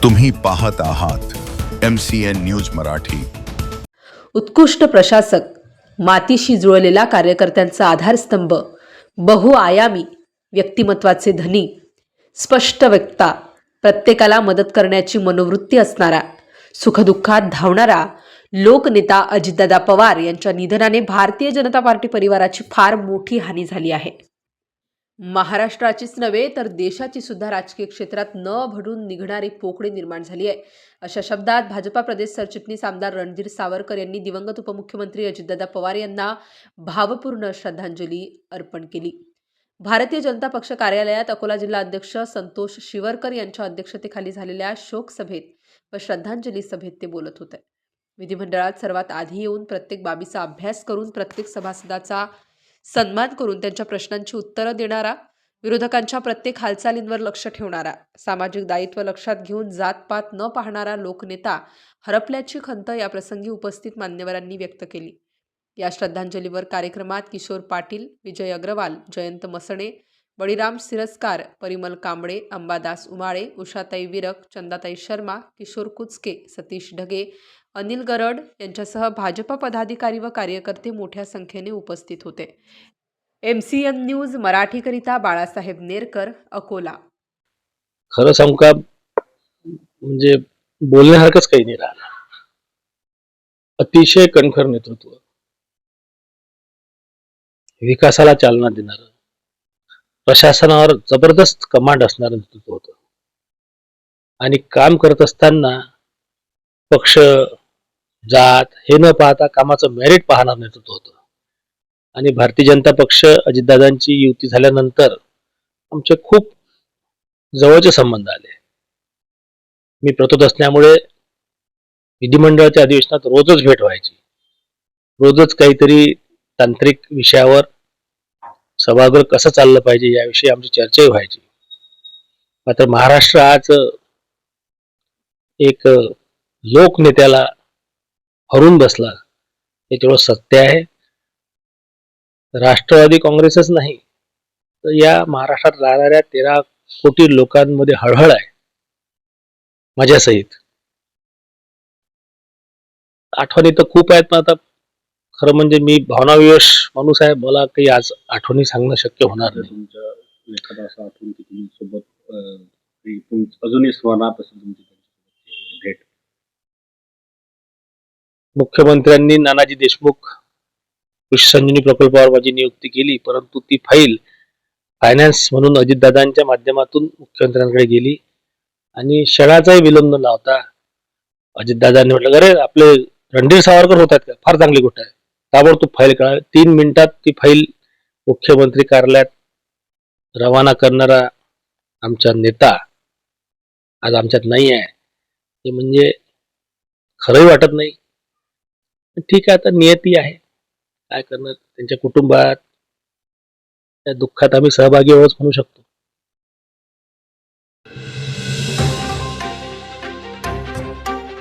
तुम्ही पाहत आहात MCN न्यूज मराठी। उत्कृष्ट प्रशासक, मातीशी जुळलेला कार्यकर्त्यांचा आधारस्तंभ, बहुआयामी व्यक्तिमत्वाचे धनी, स्पष्ट वक्ता, प्रत्येकाला मदत करण्याची मनोवृत्ती असणारा, सुखदुःखात धावणारा लोकनेता अजितदादा पवार यांच्या निधनाने भारतीय जनता पार्टी परिवाराची फार मोठी हानी झाली आहे। महाराष्ट्राचीच नव्हे तर देशाची सुद्धा राजकीय क्षेत्रात न भडून निघणारी पोकळी निर्माण झाली आहे। अशा शब्दात भाजपा प्रदेश सरचिटणीस आमदार रणधीर सावरकर यांनी दिवंगत उपमुख्यमंत्री अजितदादा पवार यांना भावपूर्ण श्रद्धांजली अर्पण केली। भारतीय जनता पक्ष कार्यालयात अकोला जिल्हा अध्यक्ष संतोष शिवरकर यांच्या अध्यक्षतेखाली झालेल्या शोक सभेत व श्रद्धांजली सभेत ते बोलत होते। विधिमंडळात सर्वात आधी येऊन प्रत्येक बाबीचा अभ्यास करून प्रत्येक सभासदाचा सन्मान करून त्यांच्या प्रश्नांची उत्तरं देणारा, विरोधकांच्या प्रत्येक हालचालींवर लक्ष ठेवणारा, सामाजिक दायित्व लक्षात घेऊन जातपात न पाहणारा लोकनेता हरपल्याची खंत या प्रसंगी उपस्थित मान्यवरांनी व्यक्त केली। या श्रद्धांजलीवर कार्यक्रमात किशोर पाटील, विजय अग्रवाल, जयंत मसणे, बळीराम सिरस्कार, परिमल कांबळे, अंबादास उमाळे, उषाताई विरक, चंदाताई शर्मा, किशोर कुचके, सतीश ढगे, अनिल गरड यांच्यासह भाजपा पदाधिकारी व कार्यकर्ते मोठ्या संख्येने उपस्थित होते। MCN न्यूज मराठीकरिता बाळासाहेब नेरकर, अकोला। खरं सांगू का, म्हणजे बोलण्यासारखंच काही नाही राहिलं। अतिशय कणखर नेतृत्व, विकासाला चालना देणारं, प्रशासनावर जबरदस्त कमांड असणारं नेतृत्व होतं आणि काम करत असताना पक्ष जात हे न पाहता कामाचं मेरिट पाहणार नेतृत्व होतं। आणि भारतीय जनता पक्ष अजितदादांची युती झाल्यानंतर आमचे खूप जवळचे संबंध आले। मी प्रतोद असल्यामुळे विधिमंडळाच्या अधिवेशनात रोजच भेट व्हायची, रोजच काहीतरी तांत्रिक विषयावर सभागृह कसं चाललं पाहिजे याविषयी आमची चर्चाही व्हायची। मात्र महाराष्ट्र आज एक लोकनेत्याला हरून बसला हे तेवढं सत्य आहे। राष्ट्रवादी काँग्रेसच नाही तर या महाराष्ट्रात राहणाऱ्या 13 कोटी लोकांमध्ये हळहळ आहे, माझ्यासहित। आठवणी तर खूप आहेत, पण आता खरं म्हणजे मी भावनाविवश माणूस आहे, मला काही आज आठवणी सांगणं शक्य होणार नाही। तुमच्या एखादा असं आठवण की तुम्ही सोबत अजूनही स्मरणात असेल तुमची भेट? मुख्यमंत्र्यांनी नानाजी देशमुख कृषी संजीवनी प्रकल्पावर माझी नियुक्ती केली, परंतु ती फाईल फायनान्स म्हणून अजितदादांच्या माध्यमातून मुख्यमंत्र्यांकडे गेली आणि क्षणाचाही विलंब न लावता अजितदादांनी म्हटलं, अरे आपले रणधीर सावरकर होतात का, फार चांगली गोष्ट आहे, ताबडतोब फाईल करा। 3 मिनिटात ती फाईल मुख्यमंत्री कार्यालयात रवाना करणारा आमचा नेता आज आमच्यात नाही आहे, हे म्हणजे खरंही वाटत नाही। ठीक आहे, आता नियती आहे, काय करणार। त्यांच्या कुटुंबात त्या दुःखात आम्ही सहभागी आहोत म्हणू शकतो।